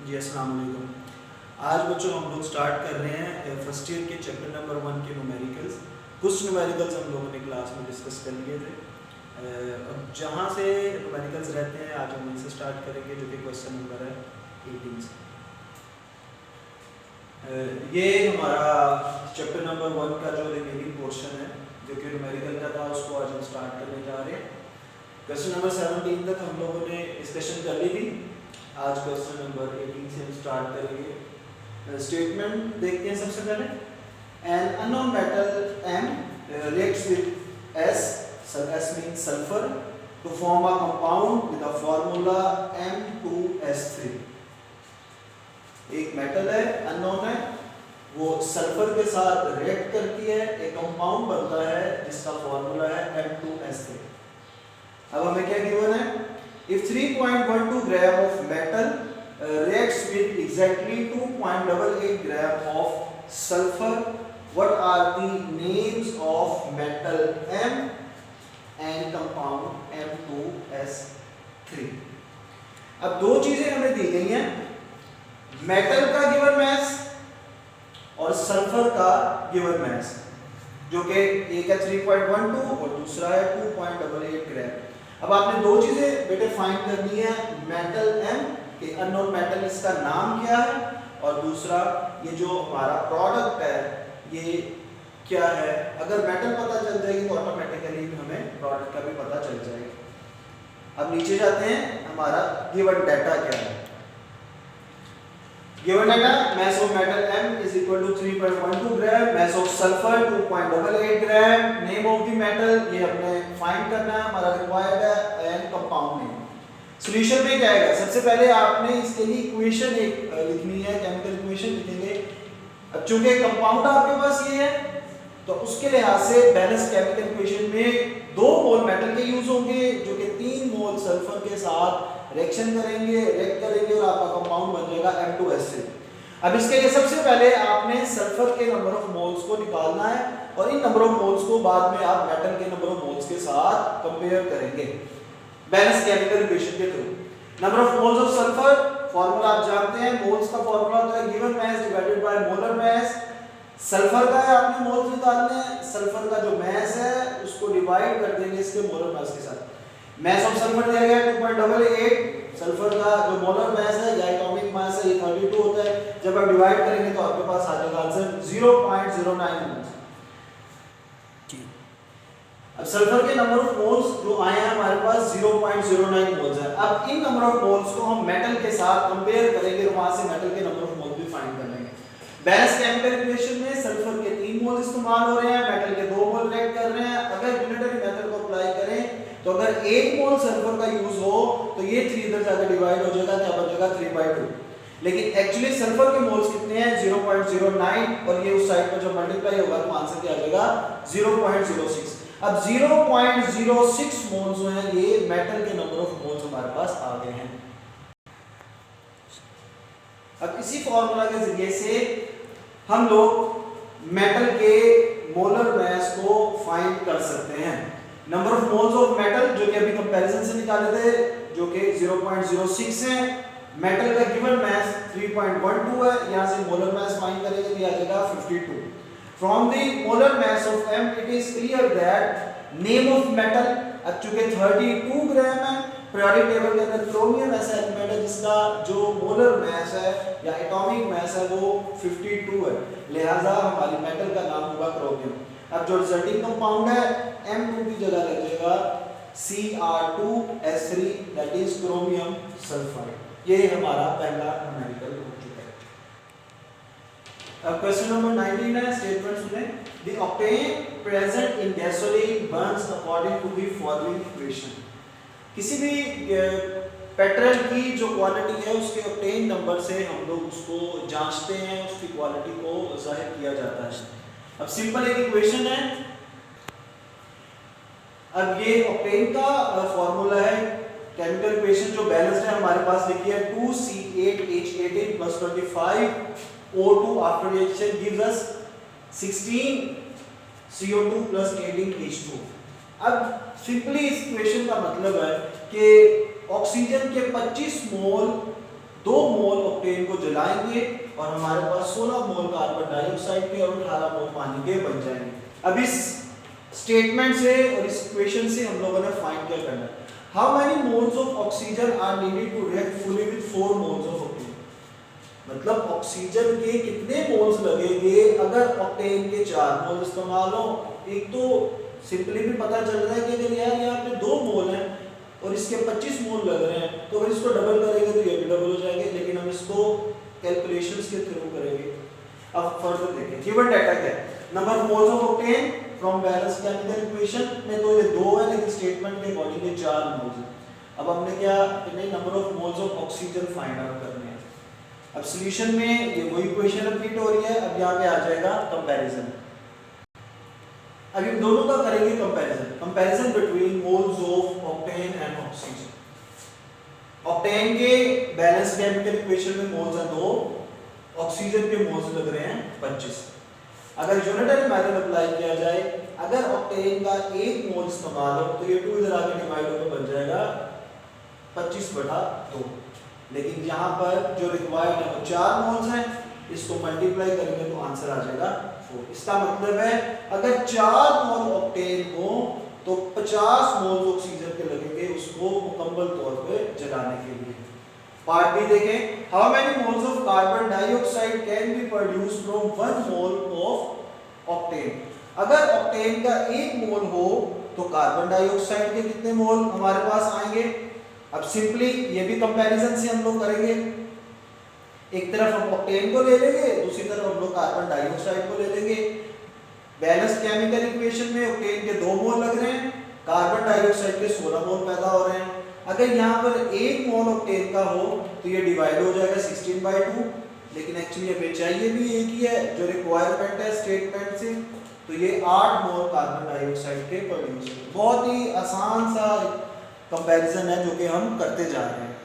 जी अस्सलाम वालेकुम। आज बच्चों हम लोग स्टार्ट कर रहे हैं फर्स्ट ईयर के चैप्टर नंबर 1 के न्यूमेरिकल्स। कुछ न्यूमेरिकल्स हम लोगों ने क्लास में डिस्कस कर लिए थे। अब जहाँ से न्यूमेरिकल्स रहते हैं आज हम वहीं से स्टार्ट करेंगे, जो कि क्वेश्चन नंबर है 18 से। ये हमारा चैप्टर नंबर 1 का जो रिमेनिंग पोर्शन है जो कि न्यूमेरिकल का था, उसको आज हम स्टार्ट करने जा रहे हैं। क्वेश्चन नंबर 17 तक हम लोगों ने डिस्कशन कर ली थी। आज क्वेश्चन नंबर 18 से हम स्टार्ट करेंगे। स्टेटमेंट देखते हैं सबसे पहले। An unknown metal M reacts with S means sulfur to form a compound with a formula M2S3। एक मेटल है, अननोन है, वो सल्फर के साथ रिएक्ट करती है, एक कंपाउंड बनता है जिसका फॉर्मूला है M2S3। अब हमें क्या गिवन है? If 3.12 gram of metal reacts with exactly 2.88 gram of sulfur, what are the names of metal M and compound M2S3? अब दो चीजें हमें दी गई हैं, मेटल का गिवन मास और सल्फर का गिवन मास, जो कि एक है 3.12 और दूसरा है 2.88 ग्राम। अब आपने दो चीजें बेटे फाइंड करनी है, मेटल M के अननोन मेटल इसका नाम क्या है, और दूसरा ये जो हमारा प्रोडक्ट है ये क्या है। अगर मेटल पता चल जाएगी तो ऑटोमेटिकली हमें प्रोडक्ट का भी पता चल जाएगा। अब नीचे जाते हैं, हमारा गिवन डाटा क्या है। Given data, mass of metal M is equal to 3.12 gram, mass of sulfur 2.88 gram, name of the metal ये हमने फाइंड करना है, हमारा रिक्वायर्ड है, एंड कंपाउंड नेम। सॉल्यूशन में क्या आएगा? सबसे पहले आपने इसके लिए इक्वेशन एक लिखनी है, केमिकल इक्वेशन लिखेंगे। अब चूंकि कंपाउंड आपके पास ये है तो उसके लिहाज से बैलेंस केमिकल इक्वेशन में 2 मोल मेटल के यूज होंगे जो कि 3 मोल सल्फर के साथ रिएक्शन करेंगे, रिएक्ट करेंगे और आपका कंपाउंड बन जाएगा M2S3। अब इसके लिए सबसे पहले आपने सल्फर के नंबर ऑफ मोल्स को निकालना है और इन नंबर ऑफ मोल्स को बाद में आप मेटल के नंबर ऑफ मोल्स के साथ कंपेयर करेंगे बैलेंस केमिकल इक्वेशन के through. Number of moles of sulphur formula आप जानते हैं, मोल्स का फार्मूला होता है given mass divided by molar mass. Sulphur का है, आपने मोल्स निकालने हैं, सल्फर का जो मास है उसको डिवाइड कर देंगे इसके मोलर मास के साथ। मास ऑफ सल्फर दिया गया है 2.88, सल्फर का जो मोलर मास है या एटॉमिक मास है ये 32 होता है। जब आप डिवाइड करेंगे तो आपके पास आ जाएगा आंसर 0.09 मोल्स। अब सल्फर के नंबर ऑफ मोल्स जो आए हैं हमारे पास 0.09 मोल्स है। अब इन नंबर ऑफ मोल्स को हम मेटल के साथ कंपेयर करेंगे और वहां से मेटल के नंबर ऑफ मोल्स भी फाइंड कर लेंगे। बैलेंस केमिकल इक्वेशन में सल्फर के 3 मोल इस्तेमाल हो रहे हैं, मेटल के 2 मोल रिएक्ट कर रहे हैं। अगर यूनिटरी मेथड को अप्लाई करें तो अगर 1 मोल सल्फर का यूज हो तो ये 3 इधर जाकर डिवाइड हो जाएगा, क्या बन जाएगा 3/2। लेकिन एक्चुअली सल्फर के मोल्स कितने हैं 0.09 और ये उस साइड पर जब मल्टीप्लाई होगा तो आंसर क्या आ जाएगा 0.06। अब 0.06 मोल्स जो हैं ये मेटल के नंबर ऑफ मोल्स हमारे पास आ गए हैं। अब इसी फार्मूला के जरिए से हम लोग मेटल के मोलर मास को फाइंड कर सकते हैं। Number of moles of metal जो कि अभी कंपैरिजन से निकाले थे जो कि 0.06 है, मेटल का गिवन मास 3.12 है, यहां से मोलर मास फाइंड करेंगे तो आ जाएगा 52। From the molar mass of M it is clear that name of metal, अब चूंकि 32 ग्राम है, पीरियोडिक टेबल के अंदर क्रोमियम ऐसा एलिमेंट है जिसका जो मोलर मास है या एटॉमिक मास है वो 52 है, लिहाजा हमारी मेटल का नाम होगा क्रोमियम। अब जो रिजल्टिंग कंपाउंड है M2 की जगह लग जाएगा Cr2S3 that is chromium sulphide. ये हमारा पहला न्यूमेरिकल हो चुका है। अब क्वेश्चन नंबर 19 है, स्टेटमेंट सुने। The octane present in gasoline burns according to the following equation. किसी भी पेट्रोल की जो क्वालिटी है उसके ऑक्टेन नंबर से हम लोग उसको जांचते हैं, उसकी क्वालिटी को जाहिर किया जाता है। अब सिंपल एक इक्वेशन है। अब ये ऑक्टेन का फॉर्मूला है, केमिकल इक्वेशन जो बैलेंस्ड है हमारे पास लिखी है 2C8H18 + 25O2 after reaction gives us 16CO2 + 18H2। अब सिंपली इस इक्वेशन का मतलब है कि ऑक्सीजन के 25 मोल 2 मोल ऑक्टेन को जलाएंगे और हमारे पास 16 मोल कार्बन डाइऑक्साइड के और 18 मोल पानी के बन जाएंगे। अब इस स्टेटमेंट से और इस इक्वेशन से हम लोगों ने फाइंड क्या करना है, how many moles of oxygen are needed to react fully with 4 moles of octane. मतलब ऑक्सीजन के कितने मोल्स लगेंगे अगर ऑक्टेन के 4 मोल इस्तेमाल हो। एक तो सिंपली भी पता चल रहा है कि अगर यार यहाँ पे 2 मोल हैं और इसके 25 मोल लग रहे हैं तो अगर इसको डबल करेंगे तो ये भी डबल हो जाएंगे, लेकिन हम इसको कैलकुलेशंस के थ्रू करेंगे। अब फर्दर देखें, गिवन डाटा क्या है, number of moles of octane from balance chemical equation में तो ये 2 है, लेकिन स्टेटमेंट के अकॉर्डिंग ये 4 मोल्स है। अब हमने क्या नहीं, number of moles of oxygen find out करने हैं। अब सॉल्यूशन में ये वही इक्वेशन रिपीट हो रही है। अब यहाँ पे आ जाएगा कंपैरिजन। अब इन दोनों का करेंगे comparison between moles of octane and oxygen. Octane के बैलेंस केमिकल इक्वेशन में मोल्स हैं 2, ऑक्सीजन के मोल्स लग रहे हैं 25। अगर यूनिटरी मेथड अप्लाई किया जाए, अगर ऑक्टेन का 1 मोल इस्तेमाल हो तो ये 2 इधर आके डिवाइड होकर बन जाएगा 25/2। लेकिन यहाँ पर जो रिक्वायर्ड है वो 4 मोल्स हैं, इसको मल्टीप्लाई करेंगे तो आंसर आ जाएगा 4। इसका मतलब है अगर 4 मोल ऑक्टेन हो तो 50 मोल ऑक्सीजन के लगेंगे उसको मुकम्मल तौर पे जलाने के लिए। पार्ट बी देखें, how many moles of carbon dioxide can be produce from 1 mole of octane. अगर ऑक्टेन का 1 मोल हो तो कार्बन डाइऑक्साइड के कितने मोल हमारे पास आएंगे। अब सिंपली ये भी कंपैरिजन से हम लोग करेंगे। एक तरफ हम ऑक्टेन को ले लेंगे, दूसरी तरफ हम लोग कार्बन डाइऑक्साइड को ले लेंगे। बैलेंस केमिकल इक्वेशन में ऑक्टेन के 2 मोल लग रहे हैं, कार्बन डाइऑक्साइड के 16 मोल पैदा हो रहे हैं। अगर यहाँ पर 1 मोल ऑक्टेन का हो तो ये डिवाइड हो जाएगा 16/2, लेकिन एक्चुअली हमें चाहिए भी एक ही है जो रिक्वायरमेंट है स्टेटमेंट से, तो ये 8 मोल कार्बन डाइऑक्साइड के प्रोड्यूस। बहुत ही आसान सा कंपैरिजन है जो कि हम करते जा रहे हैं।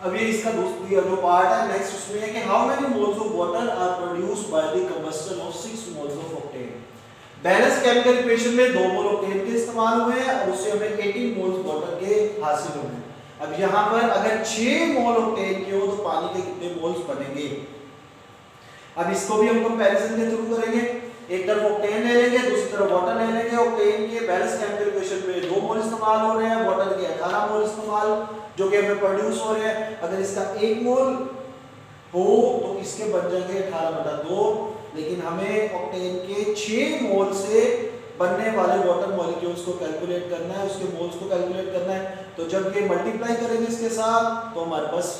अब ये इसका दूसरा जो पार्ट है नेक्स्ट उसमें है कि how many moles of water are produced by the combustion of 6 moles of octane. Balance chemical equation में 2 मोल ऑक्टेन के इस्तेमाल हुए हैं और उससे हमें 18 मोल्स वाटर के हासिल हुए हैं। अब यहाँ पर अगर 6 मोल ऑक्टेन के हो तो पानी के कितने मोल्स बनेंगे। अब इसको भी हम कंपैरिजन के थ्रू करेंगे। एक तरफ ऑक्टेन ले लेंगे, दूसरी तरफ वाटर ले लेंगे। ऑक्टेन के बैलेंस केमिकल इक्वेशन में 2 मोल इस्तेमाल हो रहे हैं, वाटर के 18 मोल इस्तेमाल जो कि हमें प्रोड्यूस हो रहे हैं। अगर इसका 1 मोल हो तो इसके बन जाएंगे 18/2, लेकिन हमें ऑक्टेन के 6 मोल से बनने वाले वाटर मॉलिक्यूल्स को कैलकुलेट करना है, उसके मोल्स को कैलकुलेट करना है। तो जब ये मल्टीप्लाई करेंगे इसके साथ तो हमारे पास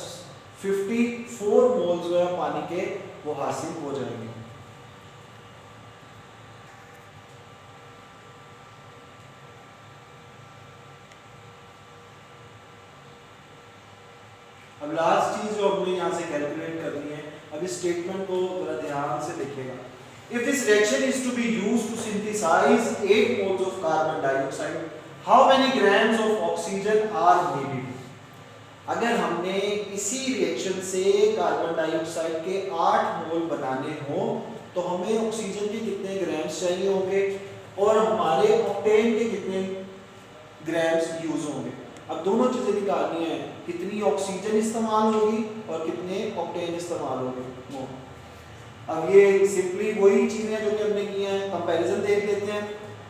54 मोल्स जो है पानी के वो हासिल हो जाएंगे। अब लास्ट चीज जो हमने यहाँ से कैलकुलेट करनी है, अब इस स्टेटमेंट को जरा ध्यान से देखिएगा। If this reaction is to be used to synthesize 8 moles of carbon dioxide, how many grams of oxygen are needed? अगर हमने इसी रिएक्शन से कार्बन डाइऑक्साइड के 8 मोल बनाने हो तो हमें ऑक्सीजन के कितने ग्राम्स चाहिए होंगे और हमारे ऑक्टेन के कितने ग्राम्स यूज होंगे। अब दोनों चीजें निकालनी है, कितनी ऑक्सीजन इस्तेमाल होगी और कितने ऑक्टेन इस्तेमाल होंगे। अब ये सिंपली वही चीजें जो कि हमने की हैं, कंपैरिजन देख लेते हैं।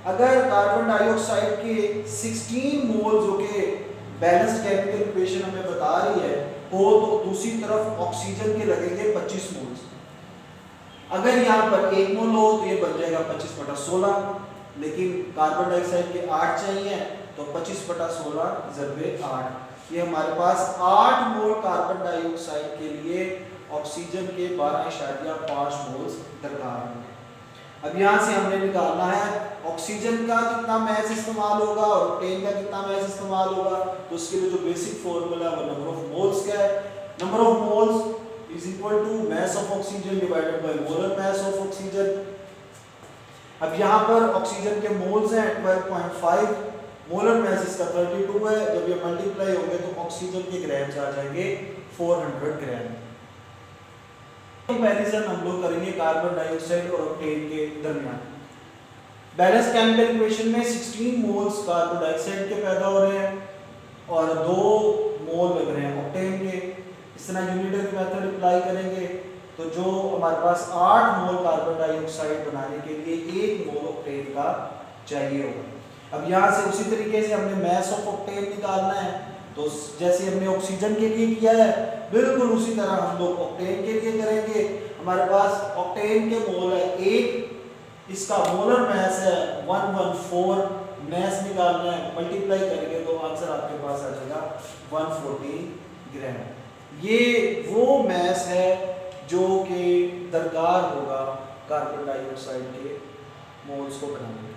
अगर कार्बन डाइऑक्साइड के 16 मोल जो कि बैलेंस्ड केमिकल इक्वेशन हमें बता रही है हो तो दूसरी तरफ ऑक्सीजन के लगेंगे 25 मोल्स। अगर यहाँ पर 1 मोल हो तो ये बन जाएगा 25/16, लेकिन कार्बन डाइऑक्साइड के 8 चाहिए तो 25/16 × 8, ये हमारे पास 8 मोल कार्बन डाइऑक्साइड के लिए ऑक्सीजन के 12.5 मोल्स दरकार होंगे। अब यहाँ से हमने निकालना है ऑक्सीजन का कितना मैस इस्तेमाल होगा और ऑक्टेन का कितना मैस इस्तेमाल होगा। तो उसके लिए जो बेसिक फॉर्मूला वो नंबर ऑफ मोल्स क्या है, number of moles is equal to mass of oxygen divided by molar mass of oxygen. अब यहाँ पर ऑक्सीजन के मोल्स हैं 12.5, मोलर मैस इसका 32 है। जब ये मल्टीप्लाई होंगे तो ऑक्सीजन के ग्राम्स आ जाएंगे 400 ग्राम। कंपैरिजन हम लोग करेंगे कार्बन डाइऑक्साइड और ऑक्टेन के दरमियान। बैलेंस केमिकल इक्वेशन में 16 मोल्स कार्बन डाइऑक्साइड के पैदा हो रहे हैं और 2 मोल लग रहे हैं ऑक्टेन के। इस तरह यूनिटरी मेथड अप्लाई करेंगे तो जो हमारे पास 8 मोल कार्बन डाइऑक्साइड बनाने के लिए 1 मोल ऑक्टेन का चाहिए होगा। अब यहाँ से उसी तरीके से हमने मास ऑफ ऑक्टेन निकालना है, तो जैसे हमने ऑक्सीजन के लिए किया है बिल्कुल उसी तरह हम लोग ऑक्टेन के लिए करेंगे। हमारे पास ऑक्टेन के मोल है 1, इसका मोलर मास है 114, मास निकालना है, मल्टीप्लाई करेंगे तो आंसर आपके पास आ जाएगा 140 ग्राम। ये वो मास है जो कि दरकार होगा कार्बन डाइऑक्साइड के मोल्स को बनाने के लिए।